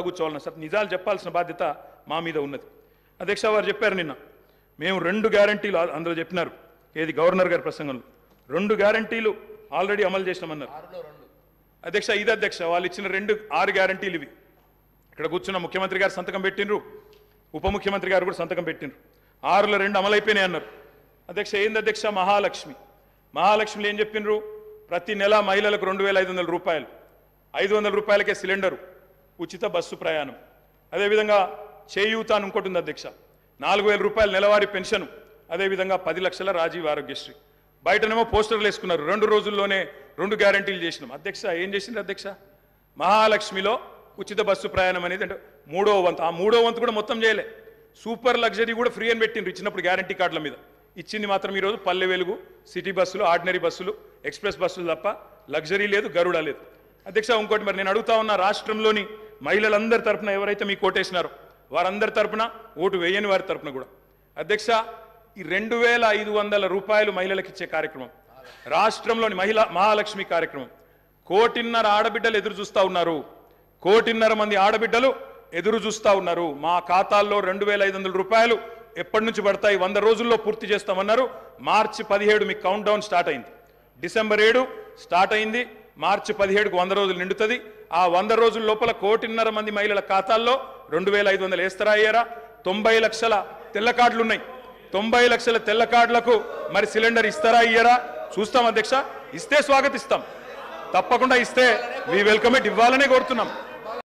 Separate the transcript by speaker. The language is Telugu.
Speaker 1: కూర్చోవాలన్న సార్ నిజాలు చెప్పాల్సిన బాధ్యత మా మీద ఉన్నది. అధ్యక్ష వారు చెప్పారు నిన్న మేము 2 గ్యారంటీలు అందులో చెప్పినారు. ఏది గవర్నర్ గారి ప్రసంగంలో 2 గ్యారంటీలు ఆల్రెడీ అమలు చేసినామన్నారు. అధ్యక్ష ఇది అధ్యక్ష వాళ్ళు ఇచ్చిన 6 గ్యారంటీలు ఇవి. ఇక్కడ కూర్చున్న ముఖ్యమంత్రి గారు సంతకం పెట్టినరు, ఉప ముఖ్యమంత్రి గారు కూడా సంతకం పెట్టినరు. 6లో 2 అమలైపోయినాయి అన్నారు. అధ్యక్ష ఏంది అధ్యక్ష మహాలక్ష్మిలో ఏం చెప్పినరు? ప్రతి నెల మహిళలకు 2500 రూపాయలు, 500 రూపాయలకే సిలిండరు, ఉచిత బస్సు ప్రయాణం. అదేవిధంగా చేయూత అని ఇంకోటి ఉంది అధ్యక్ష, 4000 రూపాయల నెలవారీ పెన్షన్. అదేవిధంగా 10 లక్షల రాజీవ్ ఆరోగ్యశ్రీ. బయటనేమో పోస్టర్లు వేసుకున్నారు. 2 రోజుల్లోనే 2 గ్యారంటీలు చేసినాం. అధ్యక్ష ఏం చేసింది అధ్యక్ష? మహాలక్ష్మిలో ఉచిత బస్సు ప్రయాణం అనేది అంటే 3వ వంతు. ఆ 3వ వంతు కూడా మొత్తం చేయలే. సూపర్ లగ్జరీ కూడా ఫ్రీ అని పెట్టిండ్రు ఇచ్చినప్పుడు గ్యారంటీ కార్డుల మీద. ఇచ్చింది మాత్రం ఈరోజు పల్లె వెలుగు, సిటీ బస్సులు, ఆర్డినరీ బస్సులు, ఎక్స్ప్రెస్ బస్సులు తప్ప లగ్జరీ లేదు, గరుడ లేదు. అధ్యక్ష ఇంకోటి మరి నేను అడుగుతా ఉన్న రాష్ట్రంలోని మహిళలందరి తరపున ఎవరైతే మీకు ఓటేసినారో వారందరి తరపున, ఓటు వేయని వారి తరపున కూడా అధ్యక్ష ఈ 2500 రూపాయలు మహిళలకు ఇచ్చే కార్యక్రమం, రాష్ట్రంలోని మహాలక్ష్మి కార్యక్రమం 1.5 కోటి ఆడబిడ్డలు ఎదురు చూస్తూ ఉన్నారు. 1.5 కోటి మంది ఆడబిడ్డలు ఎదురు చూస్తూ ఉన్నారు. మా ఖాతాల్లో 2500 రూపాయలు ఎప్పటి నుంచి పడతాయి? 100 రోజుల్లో పూర్తి చేస్తామన్నారు. మార్చి 17 మీకు కౌంట్ డౌన్ స్టార్ట్ అయింది. డిసెంబర్ 7 స్టార్ట్ అయింది. మార్చి 17కు 100 రోజులు నిండుతుంది. ఆ 100 రోజుల లోపల 1.5 కోటి మంది మహిళల ఖాతాల్లో 2500 వేస్తారా అయ్యారా? 90 లక్షల తెల్ల కార్డులు ఉన్నాయి. 90 లక్షల తెల్ల కార్డులకు మరి సిలిండర్ ఇస్తారా అయ్యారా? చూస్తాం అధ్యక్ష. ఇస్తే స్వాగతిస్తాం, తప్పకుండా ఇస్తే వి వెల్కమ్ ఇట్, ఇవ్వాలనే కోరుతున్నాం.